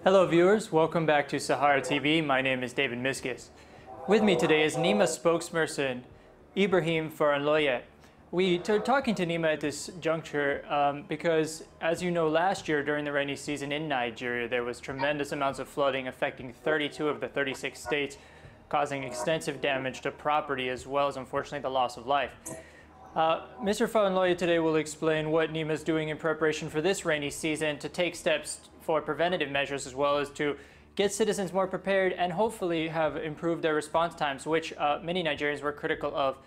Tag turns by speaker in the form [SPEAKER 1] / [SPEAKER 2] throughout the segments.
[SPEAKER 1] Hello viewers, welcome back to Sahara TV. My name is David Miskis. With me today is NEMA spokesperson Ibrahim Farinloye. We are talking to NEMA at this juncture because, as you know, last year during the rainy season in Nigeria, there was tremendous amounts of flooding affecting 32 of the 36 states, causing extensive damage to property as well as, unfortunately, the loss of life. Mr. Farinloye today will explain what NEMA is doing in preparation for this rainy season to take steps for preventative measures as well as to get citizens more prepared and hopefully have improved their response times, which many Nigerians were critical of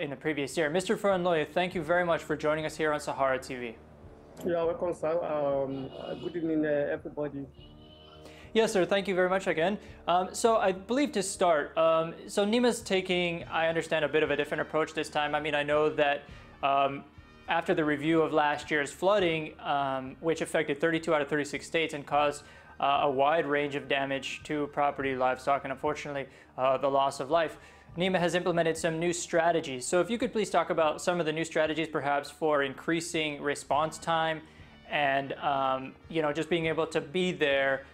[SPEAKER 1] in the previous year. Mr. Farinloye, thank you very much for joining us here on Sahara TV.
[SPEAKER 2] Yeah, welcome, sir. Good evening, everybody.
[SPEAKER 1] Yes, sir. Thank you very much again. So I believe to start, so NEMA's taking, I understand, a bit of a different approach this time. I mean, I know that after the review of last year's flooding, which affected 32 out of 36 states and caused a wide range of damage to property, livestock, and unfortunately the loss of life, NEMA has implemented some new strategies. So if you could please talk about some of the new strategies perhaps for increasing response time and just being able to be there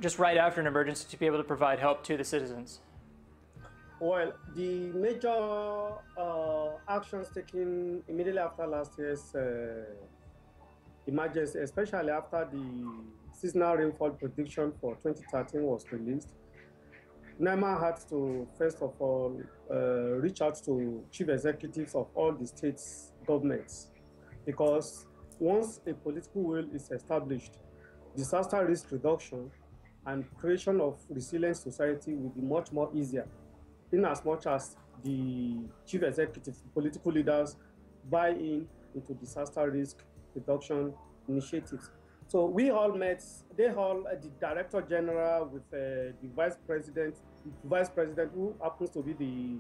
[SPEAKER 1] just right after an emergency to be able to provide help to the citizens.
[SPEAKER 2] Well, the major actions taken immediately after last year's emergency, especially after the seasonal rainfall prediction for 2013 was released, NEMA had to, first of all, reach out to chief executives of all the states' governments, because once a political will is established, disaster risk reduction and creation of resilient society will be much more easier, in as much as the chief executives, political leaders, buy into disaster risk reduction initiatives. So we all met, the director general with the vice president who happens to be the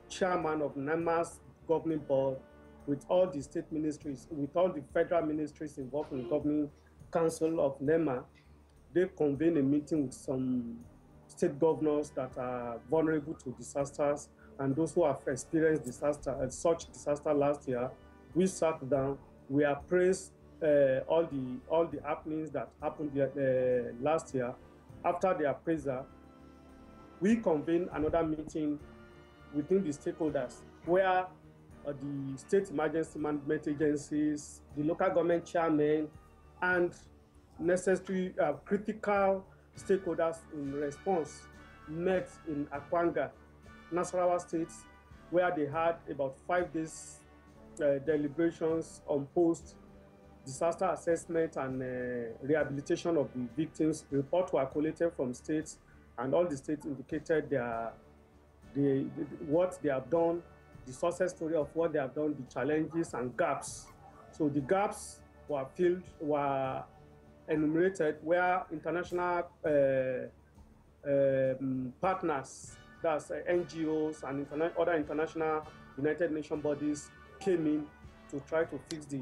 [SPEAKER 2] chairman of NEMA's governing board, with all the state ministries, with all the federal ministries involved in the governing council of NEMA. They convened a meeting with some state governors that are vulnerable to disasters and those who have experienced such disaster last year. We sat down, we appraised all the happenings that happened last year. After the appraisal, we convened another meeting within the stakeholders where the state emergency management agencies, the local government chairmen, and necessary critical stakeholders in response met in Akwanga, Nasarawa State, where they had about 5 days deliberations on post-disaster assessment and rehabilitation of the victims. Reports were collated from states, and all the states indicated what they have done, the success story of what they have done, the challenges and gaps. So the gaps were enumerated where international partners, that's NGOs and other international United Nations bodies, came in to try to fix the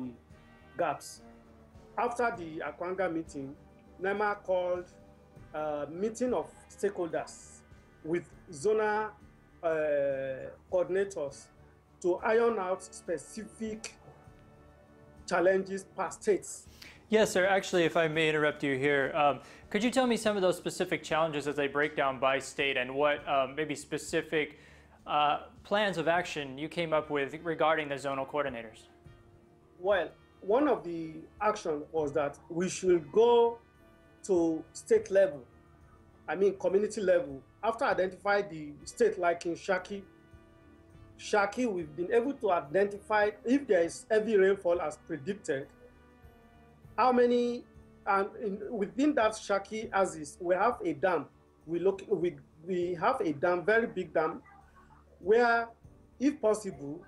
[SPEAKER 2] gaps. After the Akwanga meeting, NEMA called a meeting of stakeholders with zonal coordinators to iron out specific challenges per states.
[SPEAKER 1] Yes, sir. Actually, if I may interrupt you here, could you tell me some of those specific challenges as they break down by state and what maybe specific plans of action you came up with regarding the zonal coordinators?
[SPEAKER 2] Well, one of the actions was that we should go to state level, community level. After identifying the state like in Shaki, we've been able to identify if there is heavy rainfall as predicted, how many, and within that Shaki axis, we have a dam. We have a dam, very big dam, where, if possible,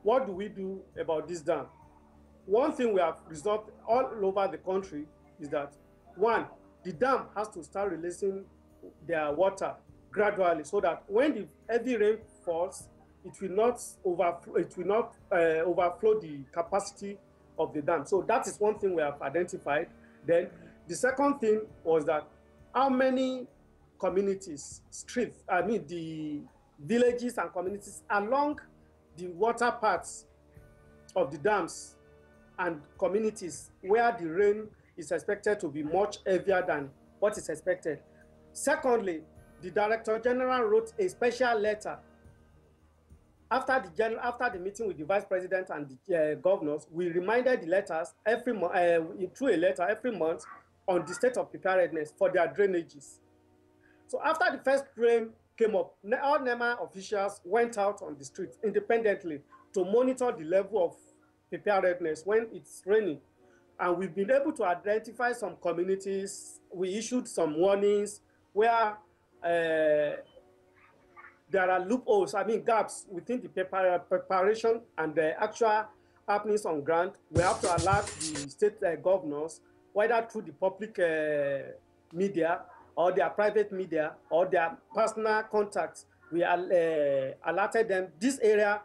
[SPEAKER 2] what do we do about this dam? One thing we have resolved all over the country is that, one, the dam has to start releasing their water gradually, so that when the heavy rain falls, it will not overflow the capacity of the dam. So that is one thing we have identified. Then the second thing was that how many communities, the villages and communities along the water paths of the dams and communities where the rain is expected to be much heavier than what is expected. Secondly, the Director General wrote a special letter after the meeting with the Vice President and the governors. We reminded the letters through a letter every month on the state of preparedness for their drainages. So after the first rain came up, all NEMA officials went out on the streets independently to monitor the level of preparedness when it's raining. And we've been able to identify some communities. We issued some warnings where there are loopholes, gaps within the preparation and the actual happenings on ground. We have to alert the state governors, whether through the public media or their private media or their personal contacts. We alerted them, this area,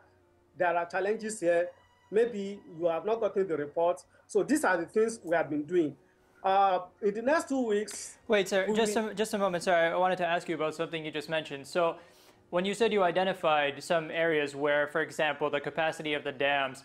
[SPEAKER 2] there are challenges here. Maybe you have not gotten the report. So these are the things we have been doing. In the next 2 weeks...
[SPEAKER 1] Wait, sir, just a moment. Sorry, I wanted to ask you about something you just mentioned. So when you said you identified some areas where, for example, the capacity of the dams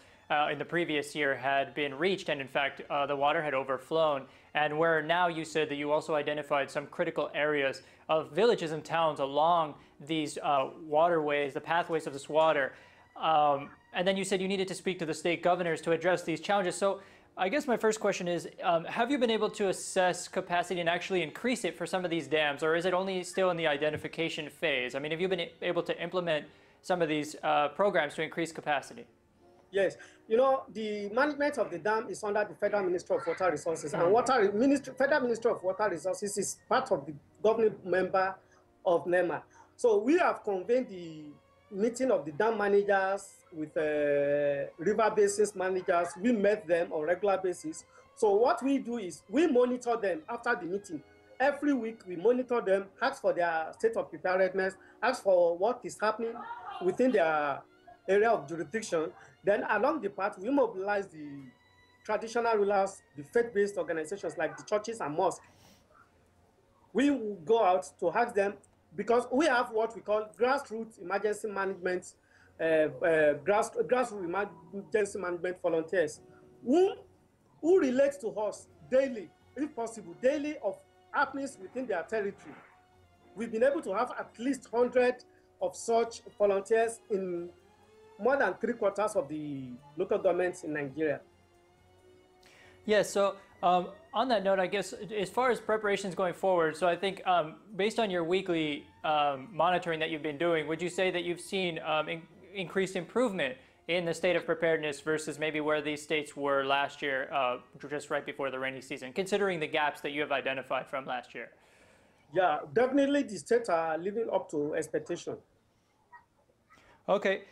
[SPEAKER 1] in the previous year had been reached, and in fact, the water had overflown, and where now you said that you also identified some critical areas of villages and towns along these waterways, the pathways of this water, and then you said you needed to speak to the state governors to address these challenges. So I guess my first question is, have you been able to assess capacity and actually increase it for some of these dams, or is it only still in the identification phase? I mean, have you been able to implement some of these programs to increase capacity?
[SPEAKER 2] Yes. You know, the management of the dam is under the Federal Ministry of Water Resources, and Federal Ministry of Water Resources is part of the governing member of NEMA. So we have convened the meeting of the dam managers with river basins managers. We met them on a regular basis. So what we do is we monitor them after the meeting. Every week we monitor them, ask for their state of preparedness, ask for what is happening within their area of jurisdiction. Then along the path, we mobilize the traditional rulers, the faith-based organizations like the churches and mosques. We will go out to ask them, because we have what we call grassroots emergency management, grassroots emergency management volunteers who relate to us daily, if possible, daily of happenings within their territory. We've been able to have at least 100 of such volunteers in more than 3/4 of the local governments in Nigeria.
[SPEAKER 1] Yes, so on that note, I guess, as far as preparations going forward, so I think based on your weekly monitoring that you've been doing, would you say that you've seen increased improvement in the state of preparedness versus maybe where these states were last year, just right before the rainy season, considering the gaps that you have identified from last year?
[SPEAKER 2] Yeah, definitely the states are living up to expectation.
[SPEAKER 1] Okay.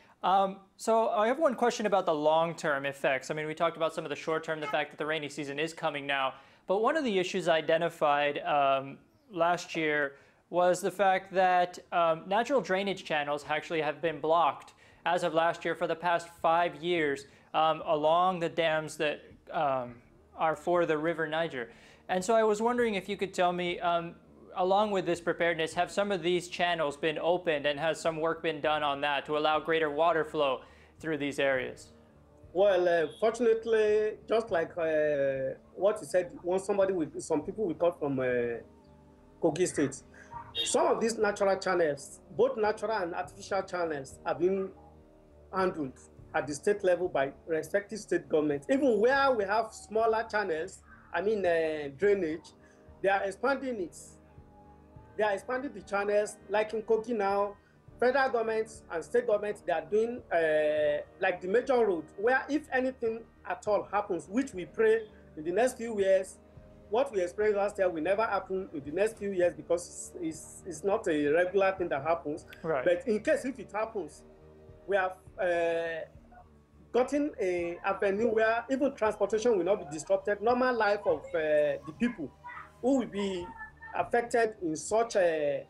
[SPEAKER 1] So I have one question about the long-term effects. I mean, we talked about some of the short-term, the fact that the rainy season is coming now. But one of the issues identified last year was the fact that natural drainage channels actually have been blocked as of last year for the past 5 years along the dams that are for the River Niger. And so I was wondering if you could tell me, along with this preparedness, have some of these channels been opened, and has some work been done on that to allow greater water flow through these areas?
[SPEAKER 2] Well, fortunately, just like what you said, some people we call from Kogi State, some of these natural channels, both natural and artificial channels, have been handled at the state level by respective state governments. Even where we have smaller channels, drainage, they are expanding it. They are expanding the channels, like in Kogi now. Federal governments and state governments, they are doing like the major road, where if anything at all happens, which we pray in the next few years, what we experienced last year will never happen in the next few years, because it's not a regular thing that happens.
[SPEAKER 1] Right.
[SPEAKER 2] But in case if it happens, we have gotten an avenue where even transportation will not be disrupted. Normal life of the people who will be affected in such a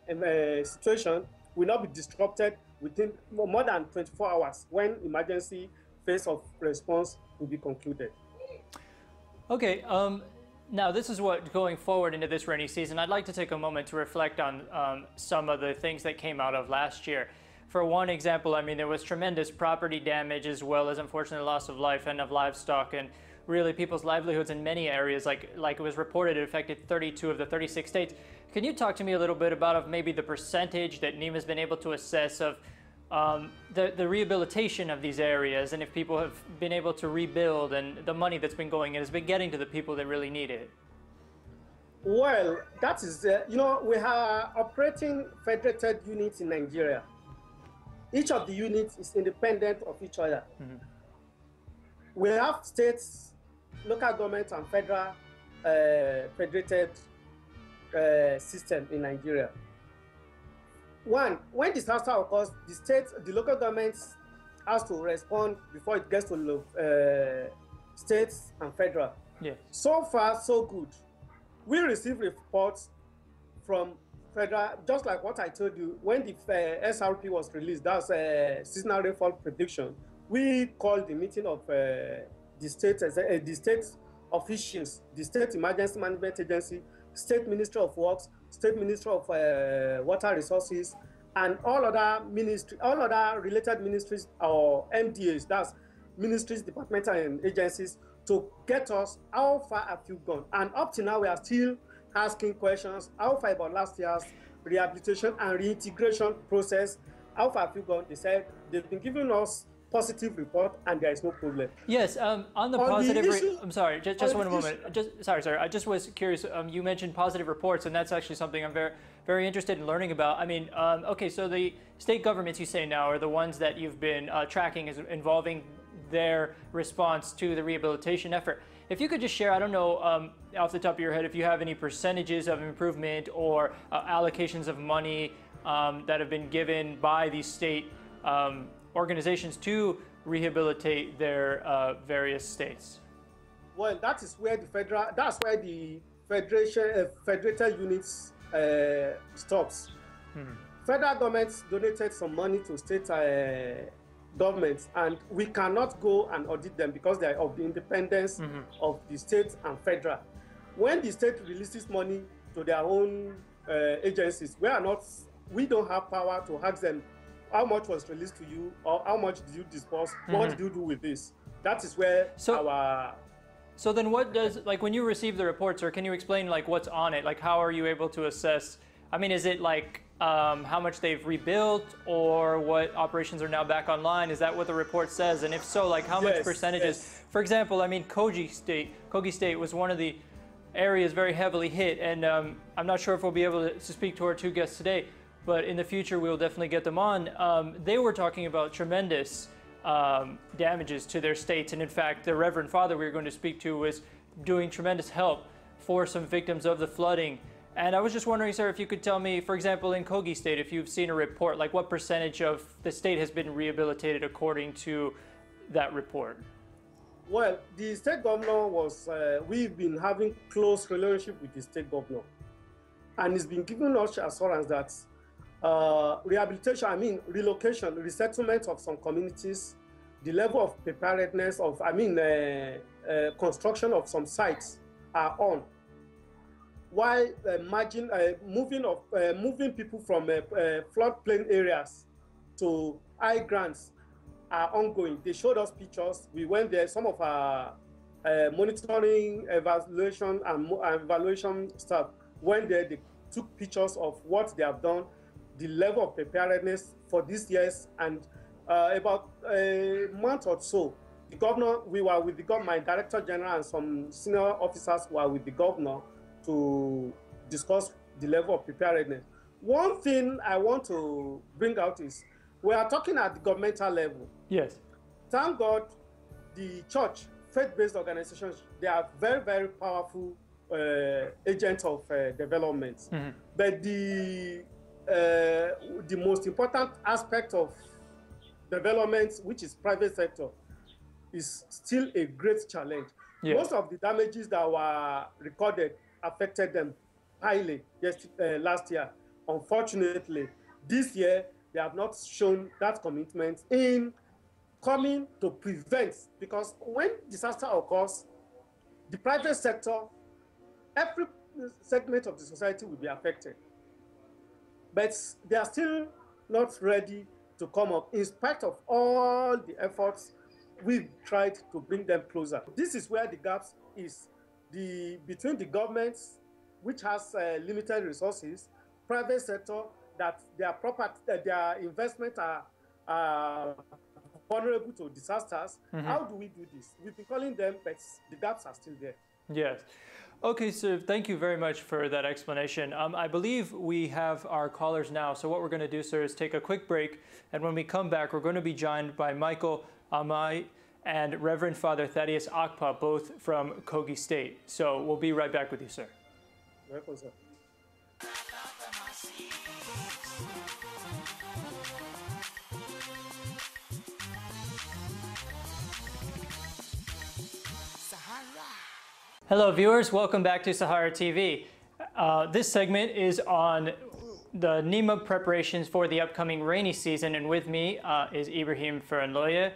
[SPEAKER 2] situation will not be disrupted within more than 24 hours when emergency phase of response will be concluded.
[SPEAKER 1] Okay, now this is what, going forward into this rainy season, I'd like to take a moment to reflect on some of the things that came out of last year. For one example, I mean, there was tremendous property damage as well as, unfortunately, loss of life and of livestock. And really people's livelihoods in many areas. Like it was reported, it affected 32 of the 36 states. Can you talk to me a little bit about maybe the percentage that NEMA has been able to assess of the rehabilitation of these areas, and if people have been able to rebuild, and the money that's been going in has been getting to the people that really need it?
[SPEAKER 2] Well, that is, we are operating federated units in Nigeria. Each of the units is independent of each other. Mm-hmm. We have states, local government, and federal federated system in Nigeria. When disaster occurs, the local governments has to respond before it gets to states and federal.
[SPEAKER 1] Yes.
[SPEAKER 2] So far, so good. We receive reports from federal, just like what I told you, when the SRP was released, that's seasonal rainfall prediction, we called the meeting of the state officials, the State Emergency Management Agency, State Ministry of Works, State Ministry of Water Resources, and all other related ministries or MDAs, that's ministries, departmental, and agencies, to get us how far have you gone. And up to now, we are still asking questions. How far about last year's rehabilitation and reintegration process? How far have you gone? They said they've been giving us positive report, and there is no problem.
[SPEAKER 1] Yes, on the positive. I'm sorry, just one moment. Sorry. I just was curious. You mentioned positive reports, and that's actually something I'm very interested in learning about. I mean, okay, so the state governments, you say now, are the ones that you've been tracking as involving their response to the rehabilitation effort. If you could just share, I don't know, off the top of your head, if you have any percentages of improvement or allocations of money that have been given by these state organizations to rehabilitate their various states.
[SPEAKER 2] Well, that is where that's where the federated units stops. Federal governments donated some money to state governments, and we cannot go and audit them because they are of the independence of the state and federal. When the state releases money to their own agencies, we don't have power to ask them how much was released to you, or how much did you disperse, what did you do with this? That is where
[SPEAKER 1] So then what does, like when you receive the reports, or can you explain like what's on it? Like how are you able to assess, I mean, is it like how much they've rebuilt, or what operations are now back online? Is that what the report says? And if so, like how much percentages? Yes. For example, I mean, Kogi State was one of the areas very heavily hit, and I'm not sure if we'll be able to speak to our two guests today, but in the future we'll definitely get them on. They were talking about tremendous damages to their states, and in fact the Reverend Father we were going to speak to was doing tremendous help for some victims of the flooding. And I was just wondering, sir, if you could tell me, for example, in Kogi State, if you've seen a report, like what percentage of the state has been rehabilitated according to that report?
[SPEAKER 2] Well, the state governor was, we've been having close relationship with the state governor, and he's been giving us assurance that rehabilitation, relocation, resettlement of some communities, the level of preparedness of, construction of some sites are on. While moving people from floodplain areas to high grants are ongoing. They showed us pictures. We went there. Some of our monitoring, evaluation, and evaluation staff went there. They took pictures of what they have done, the level of preparedness for these years, and about a month or so, the governor, we were with the governor, my director general and some senior officers were with the governor to discuss the level of preparedness. One thing I want to bring out is we are talking at the governmental level.
[SPEAKER 1] Yes.
[SPEAKER 2] Thank God the church, faith-based organizations, they are very, very powerful agents of development. But the most important aspect of development, which is private sector, is still a great challenge. Yes. Most of the damages that were recorded affected them highly last year. Unfortunately, this year, they have not shown that commitment in coming to prevent, because when disaster occurs, the private sector, every segment of the society will be affected. But they are still not ready to come up, in spite of all the efforts we've tried to bring them closer. This is where the gaps is, between the governments, which has limited resources, private sector, that their property, their investment are vulnerable to disasters. How do we do this? We've been calling them, but the gaps are still there.
[SPEAKER 1] Yes. Okay, so thank you very much for that explanation. I believe we have our callers now. So what we're going to do, sir, is take a quick break. And when we come back, we're going to be joined by Michael Amai and Reverend Father Thaddeus Akpa, both from Kogi State. So we'll be right back with you, sir.
[SPEAKER 2] Welcome, sir.
[SPEAKER 1] Hello, viewers. Welcome back to Sahara TV. This segment is on the NEMA preparations for the upcoming rainy season, and with me is Ibrahim Farinloye,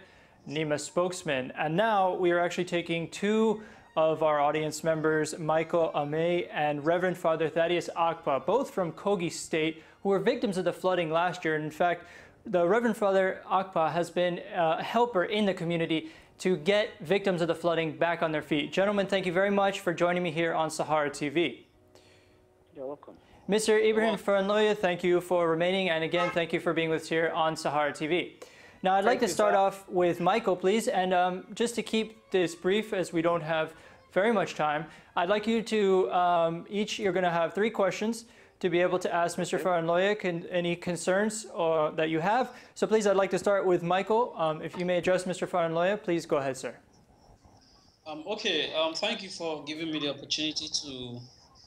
[SPEAKER 1] NEMA spokesman. And now we are actually taking two of our audience members, Michael Amay and Reverend Father Thaddeus Akpa, both from Kogi State, who were victims of the flooding last year. And in fact, the Reverend Father Akpa has been a helper in the community to get victims of the flooding back on their feet. Gentlemen, thank you very much for joining me here on Sahara TV.
[SPEAKER 3] You're welcome.
[SPEAKER 1] Mr. Ibrahim Farinloye, thank you for remaining, and again, thank you for being with us here on Sahara TV. Now, I'd like to start off with Michael, please, and just to keep this brief, as we don't have very much time, I'd like you to, you're going to have 3 questions to be able to ask Mr. Farinloye any concerns that you have. So please, I'd like to start with Michael. If you may address Mr. Farinloye, please go ahead, sir.
[SPEAKER 3] Okay, thank you for giving me the opportunity to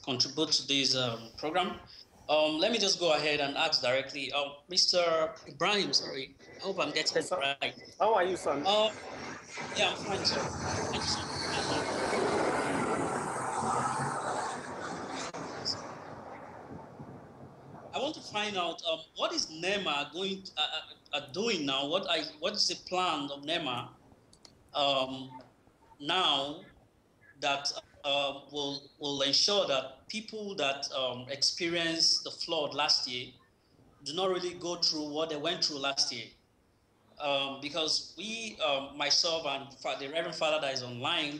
[SPEAKER 3] contribute to this program. Let me just go ahead and ask directly. Mr. Ibrahim, sorry, I hope I'm getting it right.
[SPEAKER 2] How are you, son?
[SPEAKER 3] Yeah, I'm fine, sir. Thank you so much. I want to find out what is NEMA doing now? What is the plan of NEMA now that will ensure that people that experienced the flood last year do not really go through what they went through last year? Because we, myself and the Reverend Father that is online,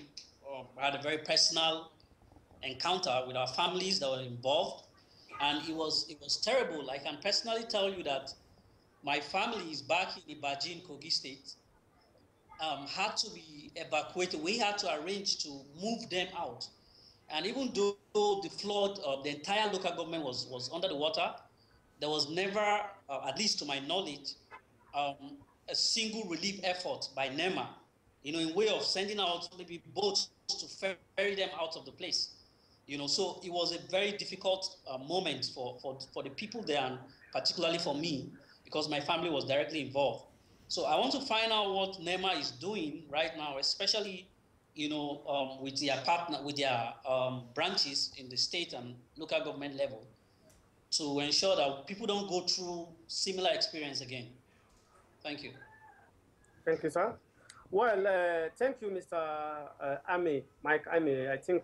[SPEAKER 3] had a very personal encounter with our families that were involved. And it was terrible. I can personally tell you that my family is back in Ibadan, Kogi State, had to be evacuated. We had to arrange to move them out. And even though the flood, the entire local government was under the water, there was never, at least to my knowledge, a single relief effort by NEMA, in way of sending out maybe boats to ferry them out of the place. So it was a very difficult moment for the people there, and particularly for me, because my family was directly involved. So I want to find out what NEMA is doing right now, especially, with their branches in the state and local government level, to ensure that people don't go through similar experience again. Thank you.
[SPEAKER 2] Thank you, sir. Well, thank you, Mr. Ame, Mike Ame. I think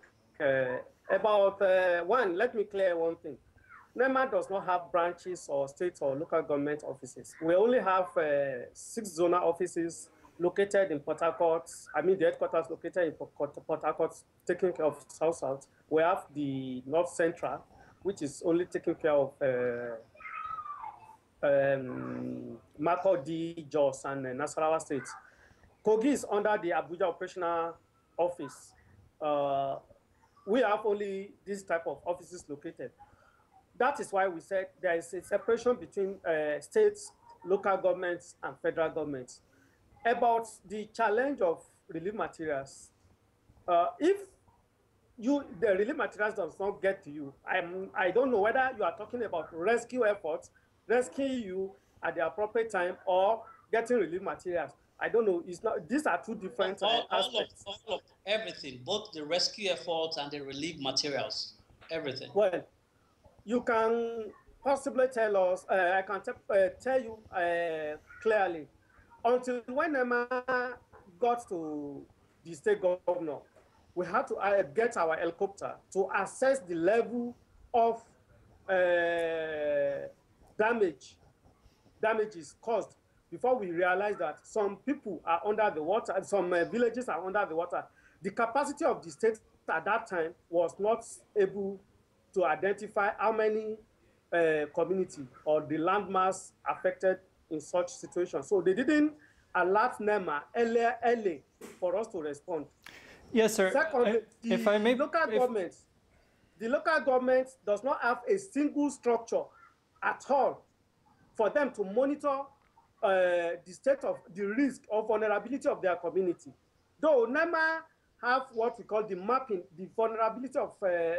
[SPEAKER 2] let me clear one thing. NEMA does not have branches or state or local government offices. We only have 6 zonal offices located in Port Harcourt. The headquarters located in Port Harcourt, taking care of South. We have the North Central, which is only taking care of Makurdi, Jos, and Nasarawa State. Kogi is under the Abuja Operational Office. We have only this type of offices located. That is why we said there is a separation between states, local governments, and federal governments. About the challenge of relief materials, if the relief materials does not get to you, I don't know whether you are talking about rescue efforts, rescuing you at the appropriate time, or getting relief materials. I don't know. It's not. These are 2 different aspects.
[SPEAKER 3] All of everything, both the rescue efforts and the relief materials, everything.
[SPEAKER 2] Well, you can possibly tell us. I can tell you clearly. Until when NEMA got to the state governor, we had to get our helicopter to assess the level of damages caused before we realized that some people are under the water, some villages are under the water. The capacity of the state at that time was not able to identify how many community or the landmass affected in such situations. So they didn't alert NEMA early for us to respond.
[SPEAKER 1] Yes, sir.
[SPEAKER 2] Secondly,
[SPEAKER 1] if I may,
[SPEAKER 2] the local government does not have a single structure at all for them to monitor the state of the risk or vulnerability of their community. Though NEMA have what we call the mapping, the vulnerability of,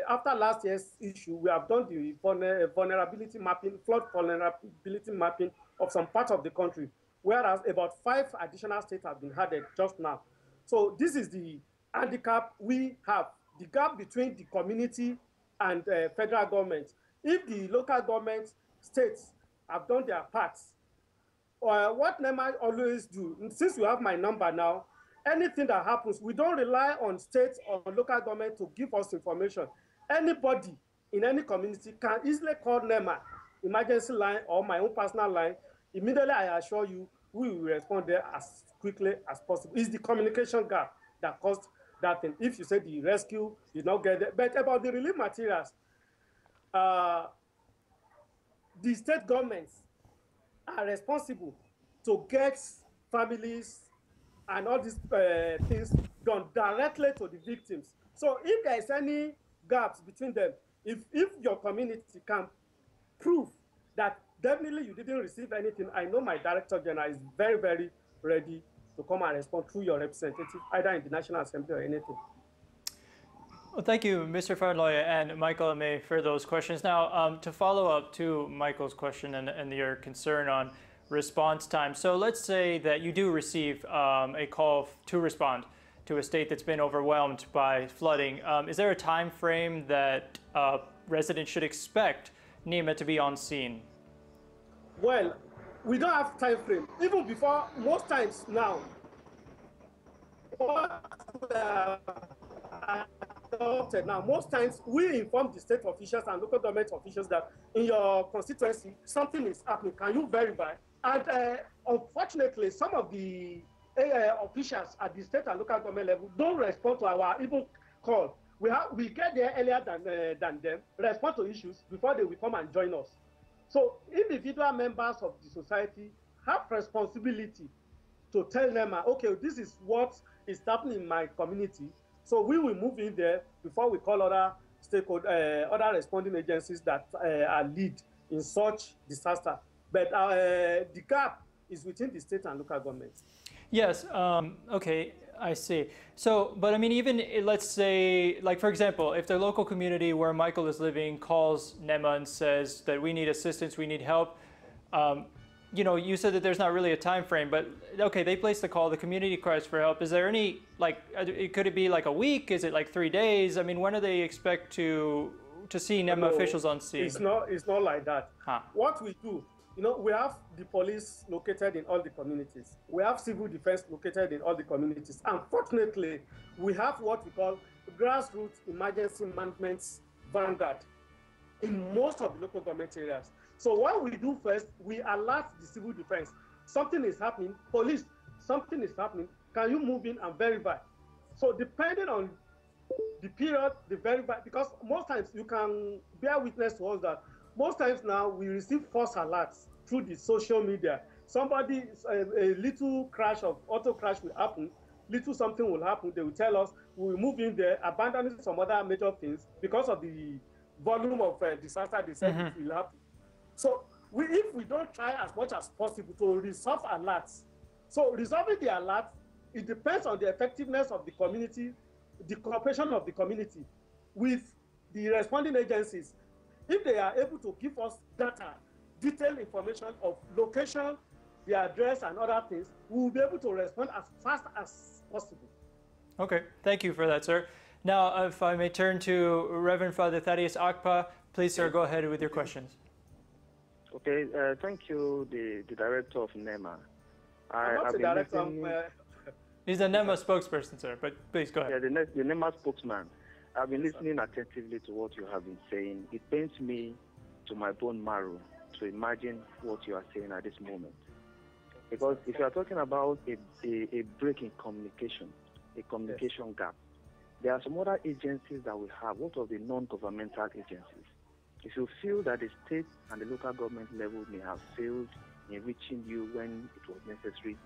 [SPEAKER 2] after last year's issue, we have done the vulnerability mapping, flood vulnerability mapping of some parts of the country, whereas about 5 additional states have been added just now. So this is the handicap we have, the gap between the community and federal government. If the local government states have done their parts, what NEMA always do, since you have my number now, anything that happens, we don't rely on states or local government to give us information. Anybody in any community can easily call NEMA, emergency line, or my own personal line. Immediately, I assure you, we will respond there as quickly as possible. It's the communication gap that caused that thing. If you say the rescue did not get there, but about the relief materials, the state governments are responsible to get families and all these things done directly to the victims. So if there is any gaps between them, if your community can prove that definitely you didn't receive anything, I know my Director General is very, very ready to come and respond through your representative, either in the National Assembly or anything.
[SPEAKER 1] Well, thank you, Mr. Farinloye and Michael May, for those questions. Now, to follow up to Michael's question and your concern on response time. So let's say that you do receive a call to respond to a state that's been overwhelmed by flooding. Is there a time frame that residents should expect NEMA to be on scene?
[SPEAKER 2] Well, we don't have time frame. Even before, most times now, most times we inform the state officials and local government officials that in your constituency, something is happening. Can you verify? And unfortunately, some of the officials at the state and local government level don't respond to our even call. We get there earlier than them, respond to issues before they will come and join us. So individual members of the society have responsibility to tell them, okay, this is what is happening in my community. So we will move in there before we call other stakeholders, other responding agencies that are lead in such disaster. But the gap is within the state and local governments.
[SPEAKER 1] Yes, okay, I see. So, but I mean, even let's say, like for example, if the local community where Michael is living calls NEMA and says that we need assistance, we need help, you know, you said that there's not really a time frame, but okay, they place the call, the community cries for help. Is there any, like, could it be like a week? Is it like 3 days? I mean, when do they expect to see NEMA officials on scene?
[SPEAKER 2] It's not like that. Huh. What we do, you know, we have the police located in all the communities. We have civil defense located in all the communities. Unfortunately, we have what we call grassroots emergency management vanguard in most of the local government areas. So what we do first, we alert the civil defense. Something is happening, police, something is happening. Can you move in and verify? So depending on the period, the verify, because most times you can bear witness to us that most times now we receive false alerts through the social media. Somebody, a little crash of auto crash will happen, little something will happen. They will tell us we will move in there, abandoning some other major things because of the volume of disaster they said it will happen. So if we don't try as much as possible to resolve alerts, so resolving the alert, it depends on the effectiveness of the community, the cooperation of the community with the responding agencies. If they are able to give us data, detailed information of location, the address and other things, we will be able to respond as fast as possible.
[SPEAKER 1] Okay, thank you for that, sir. Now, if I may turn to Reverend Father Thaddeus Akpa, please, sir, go ahead with your questions.
[SPEAKER 4] Okay, thank you, the director of NEMA.
[SPEAKER 2] I'm not the director of...
[SPEAKER 1] He's a NEMA spokesperson, sir, but please go ahead.
[SPEAKER 4] Yeah, the NEMA spokesman. I've been listening attentively to what you have been saying. It pains me to my bone marrow to imagine what you are saying at this moment. Because if you are talking about a break in communication, a communication gap, there are some other agencies that we have. What of the non-governmental agencies? If you feel that the state and the local government level may have failed in reaching you when it was necessary,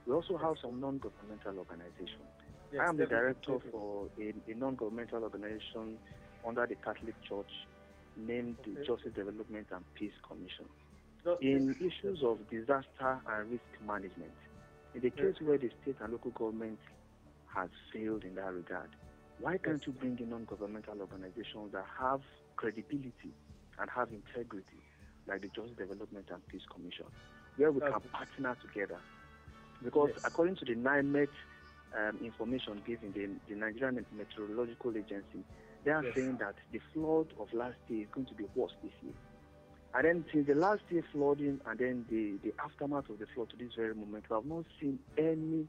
[SPEAKER 4] we also have some non-governmental organizations.
[SPEAKER 2] Yes,
[SPEAKER 4] I am the director for a non-governmental organization under the Catholic Church named the Justice Development and Peace Commission. In issues of disaster and risk management, in the case where the state and local government has failed in that regard, why can't you bring in non-governmental organizations that have credibility and have integrity, like the Justice Development and Peace Commission, where we can partner together? Because according to the NEMA information given, the Nigerian Meteorological Agency, they are saying that the flood of last year is going to be worse this year. And then since the last year flooding and then the aftermath of the flood to this very moment, we have not seen any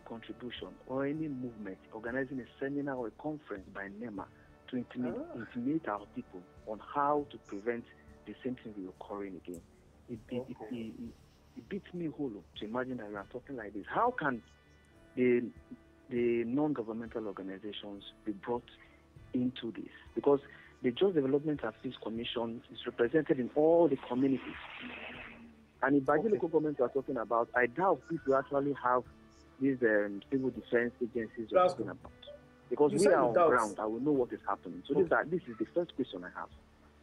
[SPEAKER 4] contribution or any movement organizing a seminar or a conference by NEMA to intimidate our people on how to prevent the same thing reoccurring again. It beats me hollow to imagine that we are talking like this. How can the non-governmental organizations be brought into this? Because the Just Development and Peace Commission is represented in all the communities. And in Baji local government we are talking about, I doubt if we actually have these civil defense agencies we're talking about. Because we are on ground, I will know what is happening. So this is the first question I have.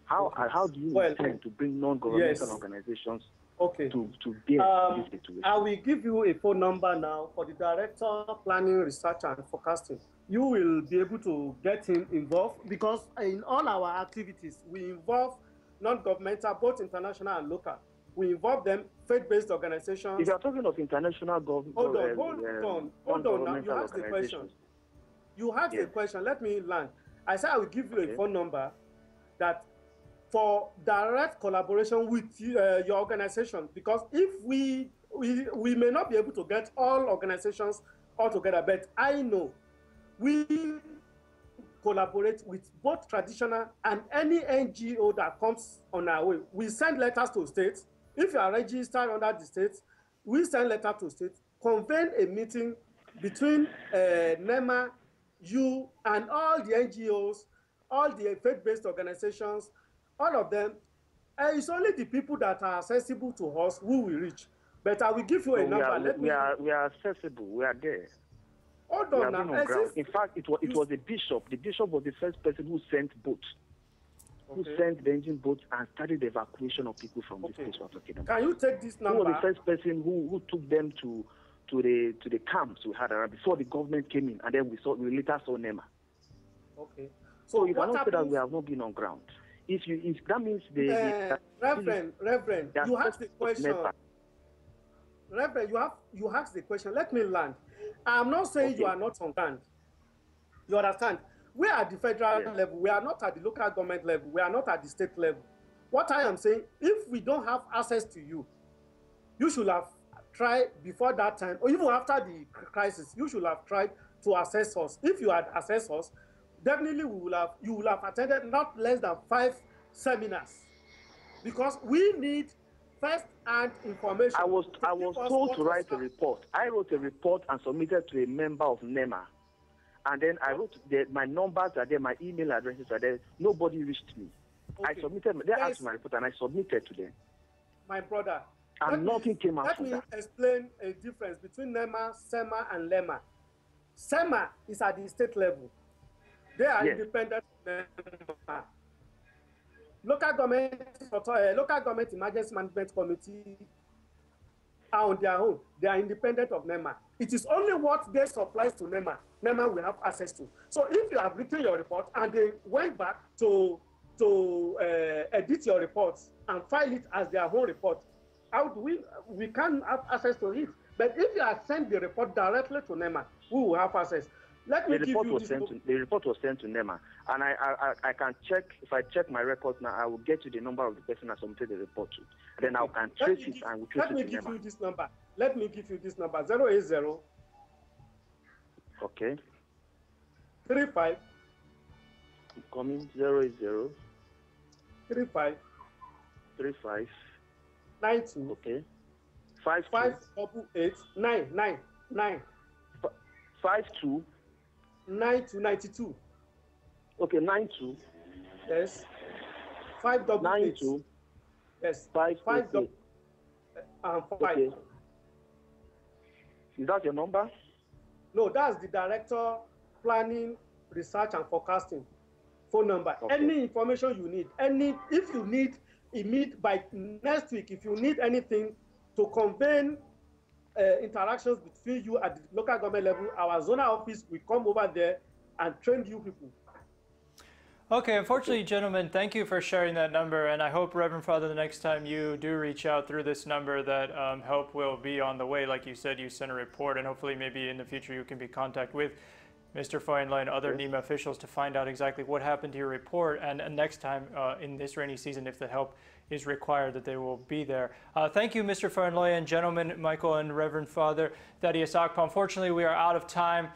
[SPEAKER 4] How do you intend to bring non-governmental organizations to bear this situation?
[SPEAKER 2] I will give you a phone number now for the Director Planning, Research and Forecasting. You will be able to get him involved because in all our activities, we involve non-governmental, both international and local. We involve them, faith-based organizations.
[SPEAKER 4] If you are talking of international government,
[SPEAKER 2] hold on. Now you asked the question. You asked the question. Let me land. I said I will give you a phone number that for direct collaboration with your organization, because if we may not be able to get all organizations all together, but I know we collaborate with both traditional and any NGO that comes on our way. We send letters to states. If you are registered under the states, we send letter to states, convene a meeting between NEMA, you, and all the NGOs, all the faith-based organizations, all of them. It's only the people that are accessible to us who will reach. But I will give you a number.
[SPEAKER 4] We are accessible. We are there.
[SPEAKER 2] Hold on now.
[SPEAKER 4] In fact, it was the bishop. The bishop was the first person who sent boats, who sent the engine boats and started the evacuation of people from this place we're talking about.
[SPEAKER 2] Can you take this number?
[SPEAKER 4] Who was the first person who took them to the camps we had around before the government came in, and then we later saw NEMA.
[SPEAKER 2] Okay.
[SPEAKER 4] So you cannot say that we have not been on ground. If that means
[SPEAKER 2] Reverend, you asked the question. Reverend, you asked the question. Let me land. I'm not saying you are not on ground. You understand? We are at the federal level. We are not at the local government level. We are not at the state level. What I am saying, if we don't have access to you, you should have tried before that time, or even after the crisis, you should have tried to assess us. If you had assessed us, definitely you will have attended not less than 5 seminars, because we need first-hand information.
[SPEAKER 4] I was told to write a report. I wrote a report and submitted to a member of NEMA. And then I wrote my numbers are there, my email addresses are there. Nobody reached me. I submitted. They asked my report and I submitted to them.
[SPEAKER 2] My brother.
[SPEAKER 4] And nothing came out from that.
[SPEAKER 2] Let me explain a difference between NEMA, SEMA, and LEMA. SEMA is at the state level. They are independent of NEMA. Local government emergency management committee are on their own. They are independent of NEMA. It is only what they supply to NEMA will have access to. So if you have written your report and they went back to edit your reports and file it as their own report, how do we can't have access to it. But if you have sent the report directly to NEMA, we will have access. The report was sent to NEMA, and I can check. If I check my records now, I will get you the number of the person I submitted the report to. Then I can trace it and we trace it to NEMA. Let me give you this number. Let me give you this number: 080.
[SPEAKER 4] Okay.
[SPEAKER 2] 35.
[SPEAKER 4] Coming 080.
[SPEAKER 2] 35.
[SPEAKER 4] 35.
[SPEAKER 2] 92.
[SPEAKER 4] Okay.
[SPEAKER 2] 588 9
[SPEAKER 4] 52
[SPEAKER 2] 92.
[SPEAKER 4] Okay, 92.
[SPEAKER 2] Yes. 588.
[SPEAKER 4] 92.
[SPEAKER 2] Yes.
[SPEAKER 4] 5
[SPEAKER 2] 5.
[SPEAKER 4] Okay. Is that your number?
[SPEAKER 2] No, that's the Director, Planning, Research and Forecasting phone number.
[SPEAKER 4] Okay.
[SPEAKER 2] Any information you need, if you need by next week, if you need anything to convey interactions between you at the local government level, our zonal office will come over there and train you people.
[SPEAKER 1] Okay, unfortunately, gentlemen, thank you for sharing that number, and I hope, Reverend Father, the next time you do reach out through this number that help will be on the way. Like you said, you sent a report, and hopefully maybe in the future you can be in contact with Mr. Farinloye and other NEMA officials to find out exactly what happened to your report, and next time in this rainy season, if the help is required, that they will be there. Thank you, Mr. Farinloye, and gentlemen, Michael and Reverend Father Thaddeus Akpa. Unfortunately, we are out of time,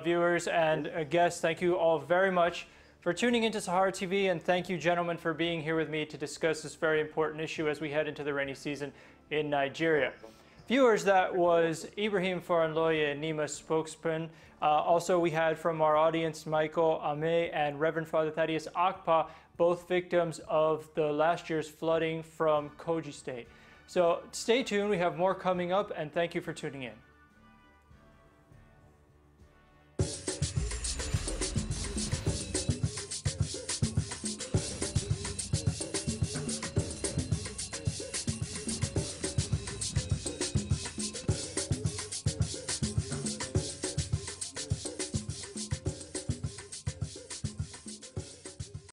[SPEAKER 1] viewers and guests. Thank you all very much for tuning into Sahara TV, and thank you, gentlemen, for being here with me to discuss this very important issue as we head into the rainy season in Nigeria. Viewers, that was Ibrahim Farinloye, NEMA spokesperson. Also, we had from our audience Michael Ame and Reverend Father Thaddeus Akpa, both victims of the last year's flooding from Kogi State. So stay tuned, we have more coming up, and thank you for tuning in.